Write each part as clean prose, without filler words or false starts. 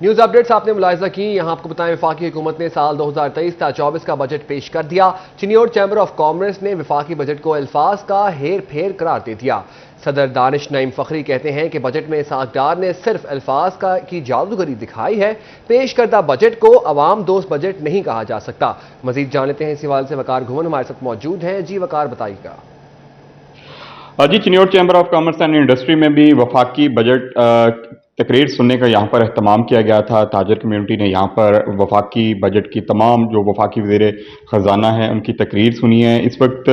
News updates आपने मुलाहिजा की। यहां आपको बताएं, वफाकी हुकूमत ने साल 2023-24 का बजट पेश कर दिया। चिनियोट चैम्बर ऑफ कॉमर्स ने वफाकी बजट को अल्फाज का हेर फेर करार दे दिया। सदर दानिश नईम फखरी कहते हैं कि बजट में साख्तार ने सिर्फ अल्फाज की जादूगरी दिखाई है। पेश करदा बजट को अवाम दोस्त बजट नहीं कहा जा सकता। मजीद जान लेते हैं इस हवाले से वकार घुमन हमारे साथ मौजूद हैं। जी वकार, बताइएगा। जी, Chiniot chamber of commerce and industry में भी वफाकी बजट तकरीर सुनने का यहाँ पर अहतमाम किया गया था। ताजर कम्यूनिटी ने यहाँ पर वफाकी बजट की तमाम जो वफाकी वज़ीर ख़जाना है उनकी तकरीर सुनी है। इस वक्त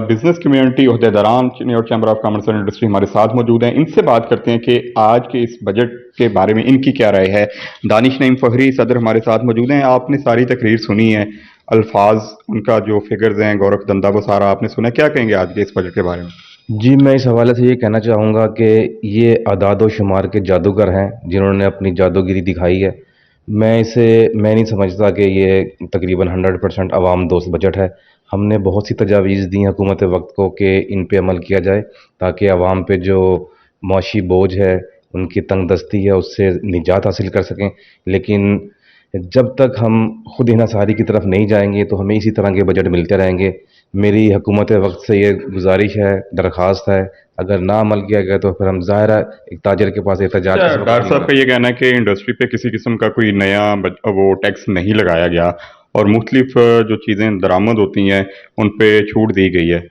बिजनेस कम्यूनिटी अहदेदारान Chiniot chamber of commerce and industry हमारे साथ मौजूद हैं। इनसे बात करते हैं कि आज के इस बजट के बारे में इनकी क्या राय है। दानिश नईम फखरी सदर हमारे साथ मौजूद हैं। आपने सारी तकरीर सुनी है, अल्फाज उनका जो फिगर्स हैं, गोरख धंधा वो सारा आपने सुना, क्या कहेंगे आज के इस बजट के बारे में? जी, मैं इस हवाले से ये कहना चाहूँगा कि ये अदाद व शुमार के जादूगर हैं जिन्होंने अपनी जादूगिरी दिखाई है। मैं नहीं समझता कि ये तकरीबन 100% आवाम दोस्त बजट है। हमने बहुत सी तजावीज़ दी हुकूमत वक्त को कि इन पे अमल किया जाए ताकि आवाम पे जो माशी बोझ है, उनकी तंगदस्ती है, उससे निजात हासिल कर सकें। लेकिन जब तक हम खुद इन्हसारी की तरफ नहीं जाएंगे तो हमें इसी तरह के बजट मिलते रहेंगे। मेरी हुकूमत वक्त से ये गुजारिश है, दरख्वास्त है, अगर ना अमल किया गया तो फिर हम ज़ाहिर है एक ताजर के पास एहतजाज डॉक्टर साहब का ये कहना है कि इंडस्ट्री पे किसी किस्म का कोई नया वो टैक्स नहीं लगाया गया और मुख्तलिफ जो चीज़ें दरामद होती हैं उन पे छूट दी गई है।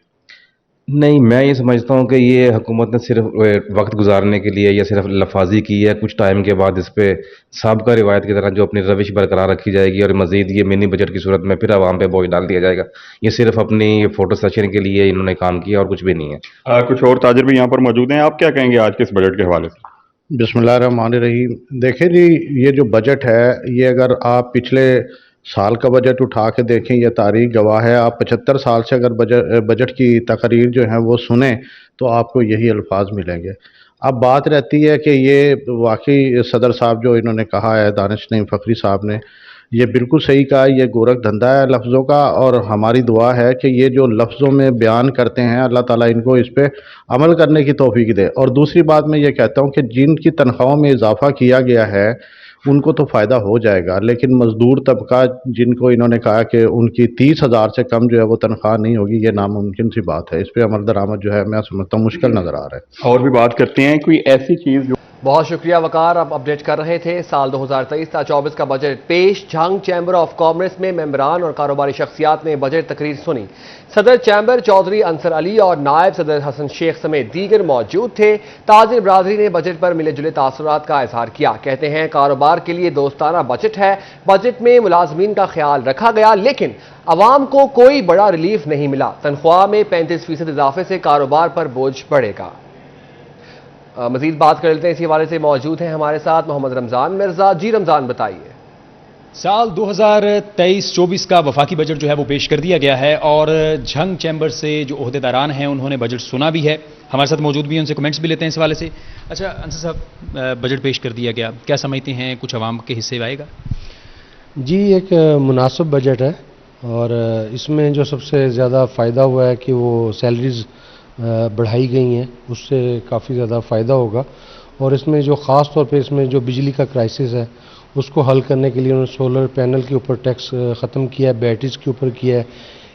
नहीं, मैं ये समझता हूँ कि ये हुकूमत ने सिर्फ वक्त गुजारने के लिए या सिर्फ लफाजी की है। कुछ टाइम के बाद इस पे साबका रिवायत की तरह जो अपनी रविश बरकरार रखी जाएगी और मजीद ये मिनी बजट की सूरत में फिर आवाम पे बोझ डाल दिया जाएगा। ये सिर्फ अपनी फोटो सेशन के लिए इन्होंने काम किया और कुछ भी नहीं है। कुछ और ताजर भी यहाँ पर मौजूद हैं, आप क्या कहेंगे आज के इस बजट के हवाले से? बिस्मिल्लाहिर्रहमानिर्रहीम। देखिए जी, ये जो बजट है, ये अगर आप पिछले साल का बजट उठा के देखें, ये तारीख गवाह है। आप 75 साल से अगर बजट की तकरीर जो है वो सुने तो आपको यही अल्फाज मिलेंगे। अब बात रहती है कि ये वाकई सदर साहब जो इन्होंने कहा है, दानिश नईम फखरी साहब ने, ये बिल्कुल सही कहा। ये गोरख धंधा है लफ्ज़ों का, और हमारी दुआ है कि ये जो लफ्ज़ों में बयान करते हैं, अल्लाह ताला इनको इस पे अमल करने की तौफीक दे। और दूसरी बात मैं ये कहता हूँ कि जिनकी तनख्वाहों में इजाफ़ा किया गया है उनको तो फ़ायदा हो जाएगा, लेकिन मज़दूर तबका जिनको इन्होंने कहा कि उनकी 30,000 से कम जो है वो तनख्वाह नहीं होगी, ये नामुमकिन सी बात है। इस पर अमल दरामद जो है मैं समझता हूँ मुश्किल नज़र आ रहा है। और भी बात करते हैं कोई ऐसी चीज़ जो बहुत शुक्रिया वकार, आप अपडेट कर रहे थे। साल 2023-24 का बजट पेश। झंग चैम्बर ऑफ कॉमर्स में मेंबरान और कारोबारी शख्सियात ने बजट तकरीर सुनी। सदर चैम्बर चौधरी अंसर अली और नायब सदर हसन शेख समेत दीगर मौजूद थे। ताजिर बरादरी ने बजट पर मिले जुले तासुरात का इजहार किया। कहते हैं कारोबार के लिए दोस्ताना बजट है। बजट में मुलाजमीन का ख्याल रखा गया, लेकिन अवाम को कोई बड़ा रिलीफ नहीं मिला। तनख्वाह में 35% इजाफे से कारोबार पर बोझ बढ़ेगा। मजीद बात कर लेते हैं, इसी हवाले से मौजूद हैं हमारे साथ मोहम्मद रमजान मिर्जा। जी रमजान, बताइए। साल 2023-24 का वफाकी बजट जो है वो पेश कर दिया गया है और झंग चैम्बर से जो ओहदेदारान हैं उन्होंने बजट सुना भी है, हमारे साथ मौजूद भी हैं, उनसे कमेंट्स भी लेते हैं इस हवाले से। अच्छा अंसर साहब, बजट पेश कर दिया गया, क्या समझते हैं कुछ अवाम के हिस्से आएगा? जी, एक मुनासिब बजट है और इसमें जो सबसे ज़्यादा फ़ायदा हुआ है कि वो सैलरीज़ बढ़ाई गई हैं, उससे काफ़ी ज़्यादा फ़ायदा होगा। और इसमें जो ख़ास तौर पे इसमें जो बिजली का क्राइसिस है उसको हल करने के लिए उन्होंने सोलर पैनल के ऊपर टैक्स ख़त्म किया है, बैटरीज के ऊपर किया है,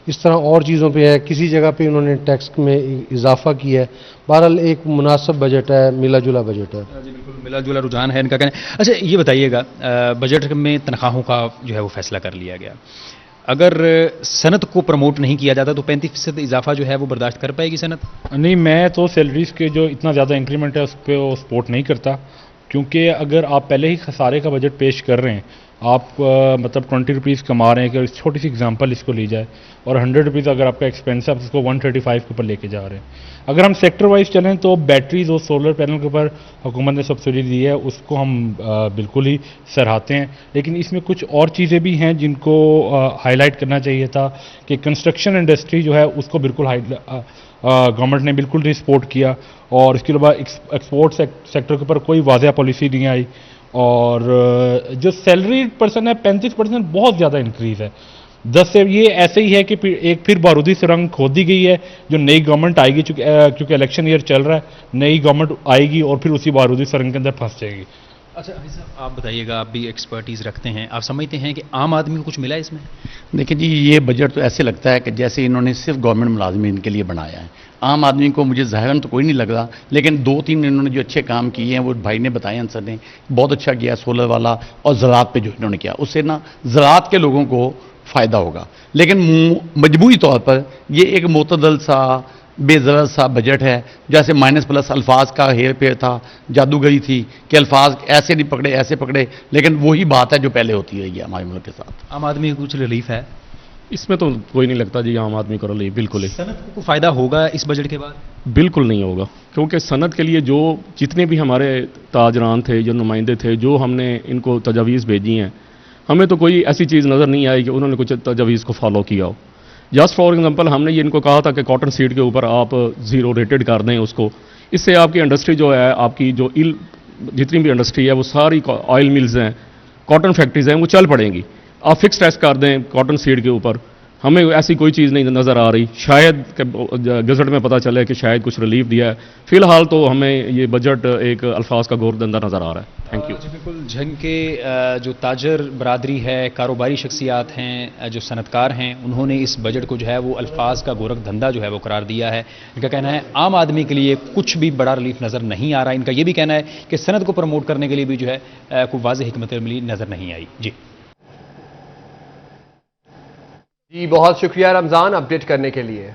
इस तरह और चीज़ों पे है, किसी जगह पे उन्होंने टैक्स में इजाफा किया है। बहरहाल एक मुनासिब बजट है, मिला जुला बजट है। जी बिल्कुल, मिला जुला रुझान है इनका कहना। अच्छा ये बताइएगा, बजट में तनख्वाहों का जो है वो फैसला कर लिया गया, अगर सनत को प्रमोट नहीं किया जाता तो 35% इजाफा जो है वो बर्दाश्त कर पाएगी सनत? नहीं, मैं तो सैलरीज के जो इतना ज़्यादा इंक्रीमेंट है उस पर सपोर्ट नहीं करता, क्योंकि अगर आप पहले ही खसारे का बजट पेश कर रहे हैं, आप मतलब 20 रुपीज़ कमा रहे हैं, कि छोटी सी एग्जांपल इसको ली जाए, और 100 रुपीज़ अगर आपका एक्सपेंस है आप उसको 135 के ऊपर लेके जा रहे हैं। अगर हम सेक्टर वाइज चलें तो बैटरीज और सोलर पैनल के ऊपर हुकूमत ने सब्सिडी दी है, उसको हम बिल्कुल ही सराहते हैं। लेकिन इसमें कुछ और चीज़ें भी हैं जिनको हाईलाइट करना चाहिए था कि कंस्ट्रक्शन इंडस्ट्री जो है उसको बिल्कुल गवर्नमेंट ने बिल्कुल ही सपोर्ट किया, और इसके अलावा एक्सपोर्ट सेक्टर के ऊपर कोई वाज़ह पॉलिसी नहीं आई। और जो सैलरी पर्सन है 35% बहुत ज़्यादा इंक्रीज़ है। 10 से ये ऐसे ही है कि एक फिर बारूदी सुरंग खोदी गई है, जो नई गवर्नमेंट आएगी, चूँकि इलेक्शन ईयर चल रहा है, नई गवर्नमेंट आएगी और फिर उसी बारूदी सुरंग के अंदर फंस जाएगी। अच्छा भाई साहब, आप बताइएगा, आप भी एक्सपर्टीज़ रखते हैं, आप समझते हैं कि आम आदमी को कुछ मिला इसमें? देखिए जी, ये बजट तो ऐसे लगता है कि जैसे इन्होंने सिर्फ गवर्नमेंट मुलाजमीन के लिए बनाया है। आम आदमी को मुझे ज़ाहिरन तो कोई नहीं लग रहा, लेकिन 2-3 इन्होंने जो अच्छे काम किए हैं वो भाई ने बताए, अंसर ने बहुत अच्छा किया, सोलर वाला और ज़राअत पे जो इन्होंने किया, उससे ना ज़राअत के लोगों को फ़ायदा होगा। लेकिन मजबूरी तौर पर ये एक मोतदल सा बेज़रर सा बजट है, जैसे माइनस प्लस अल्फाज का हेर फेर था, जादूगरी थी कि अल्फाज ऐसे नहीं पकड़े ऐसे पकड़े, लेकिन वही बात है जो पहले होती रही है हमारे मुल्क के साथ। आम आदमी को कुछ रिलीफ है? इसमें तो कोई नहीं लगता जी आम आदमी को रिलीफ, बिल्कुल ही सनत को फ़ायदा होगा इस बजट के बाद? बिल्कुल नहीं होगा, क्योंकि सनत के लिए जो जितने भी हमारे ताजरान थे, जो नुमाइंदे थे, जो हमने इनको तजावीज़ भेजी हैं, हमें तो कोई ऐसी चीज़ नज़र नहीं आई कि उन्होंने कुछ तजावीज़ को फॉलो किया हो। जस्ट फॉर एग्जांपल हमने ये इनको कहा था कि कॉटन सीड के ऊपर आप 0 रेटेड कर दें उसको, इससे आपकी इंडस्ट्री जो है, आपकी जो जितनी भी इंडस्ट्री है वो सारी ऑयल मिल्स हैं, कॉटन फैक्ट्रीज हैं, वो चल पड़ेंगी। आप फिक्स टैक्स कर दें कॉटन सीड के ऊपर, हमें ऐसी कोई चीज़ नहीं नज़र आ रही। शायद गजट में पता चले कि शायद कुछ रिलीफ दिया है, फिलहाल तो हमें ये बजट एक अल्फाज का गोरदंदा नज़र आ रहा है। Thank you. जी बिल्कुल, झंग के जो ताजर बरादरी है, कारोबारी शख्सियात हैं, जो सनतकार हैं, उन्होंने इस बजट को जो है वो अल्फाज का गोरख धंधा जो है वो करार दिया है। इनका कहना है आम आदमी के लिए कुछ भी बड़ा रिलीफ नज़र नहीं आ रहा। इनका ये भी कहना है कि सनत को प्रमोट करने के लिए भी जो है कोई वाज़ेह हिकमत अमली नज़र नहीं आई। जी बहुत शुक्रिया रमज़ान अपडेट करने के लिए।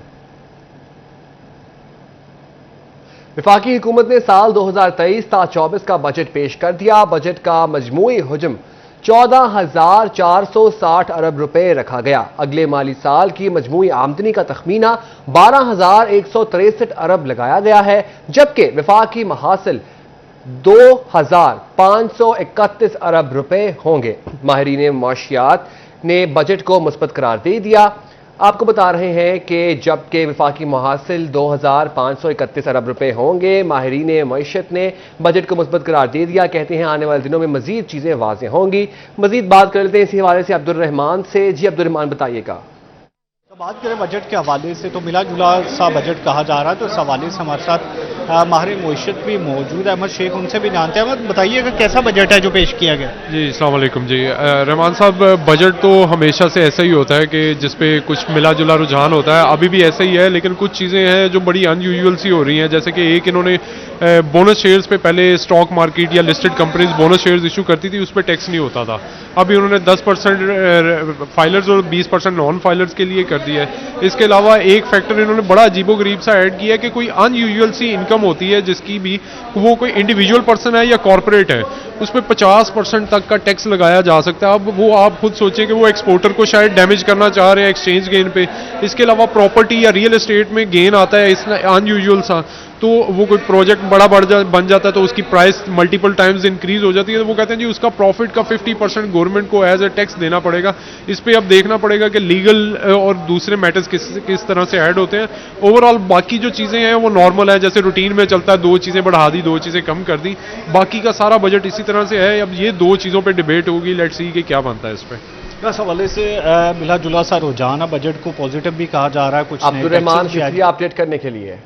वफाकी हुकूमत ने साल 2023 ता 24 का बजट पेश कर दिया। बजट का मजमूई हुजम 14,460 अरब रुपए रखा गया। अगले माली साल की मजमूई आमदनी का तखमीना 12,163 अरब लगाया गया है, जबकि वफाकी महासिल 2,531 अरब रुपए होंगे। माहिरीन माशियात ने बजट को मुस्बत करार दे दिया। आपको बता रहे हैं कि जबकि वफाकी महासिल 2,531 अरब रुपए होंगे, माहिरीन मईशत ने बजट को मुस्बत करार दे दिया। कहते हैं आने वाले दिनों में मजीद चीजें वाज़ेह होंगी। मजीद बात कर लेते हैं इसी हवाले से अब्दुर्रहमान से। जी अब्दुर्रहमान, बताइएगा। तो बात करें बजट के हवाले से तो मिला जुला सा बजट कहा जा रहा है, तो इस हवाले से हमारे साथ माहिर मईशत भी मौजूद है, अहमद शेख, उनसे भी जानते हैं। अहमद, बताइएगा कैसा बजट है जो पेश किया गया? जी अस्सलाम वालेकुम जी। रहमान साहब, बजट तो हमेशा से ऐसा ही होता है कि जिस पे कुछ मिला जुला रुझान होता है, अभी भी ऐसा ही है, लेकिन कुछ चीज़ें हैं जो बड़ी अनयूजुअल सी हो रही हैं। जैसे कि एक इन्होंने बोनस शेयर्स पे पहले स्टॉक मार्केट या listed companies bonus shares issue करती थी, उस पर टैक्स नहीं होता था। अभी उन्होंने 10% फाइलर्स और 20% नॉन फाइलर्स के लिए कर दिया है। इसके अलावा एक फैक्टर इन्होंने बड़ा अजीबोगरीब सा ऐड किया है कि कोई अनयूजुअल सी इनकम होती है जिसकी भी, वो कोई इंडिविजुअल पर्सन है या कॉर्पोरेट है, उस पर 50% तक का टैक्स लगाया जा सकता है। अब वो आप खुद सोचें कि वो एक्सपोर्टर को शायद डैमेज करना चाह रहे हैं एक्सचेंज गेन पे। इसके अलावा प्रॉपर्टी या रियल एस्टेट में गेन आता है इस अनयूजुअल सा, तो वो कोई प्रोजेक्ट बड़ा बन जाता है तो उसकी प्राइस मल्टीपल टाइम्स इंक्रीज हो जाती है, तो वो कहते हैं जी उसका प्रॉफिट का 50% गवर्नमेंट को एज ए टैक्स देना पड़ेगा। इस पे अब देखना पड़ेगा कि लीगल और दूसरे मैटर्स किस तरह से ऐड होते हैं। ओवरऑल बाकी जो चीज़ें हैं वो नॉर्मल है, जैसे रूटीन में चलता है, 2 चीज़ें बढ़ा दी, 2 चीज़ें कम कर दी, बाकी का सारा बजट इसी तरह से है। अब ये 2 चीज़ों पर डिबेट होगी, लेट्स सी कि क्या बनता है इस पर। इस हवाले से मिला जुला सा रुझान है, बजट को पॉजिटिव भी कहा जा रहा है। कुछ अब्दुर्रहमान, शुक्रिया अपडेट करने के लिए।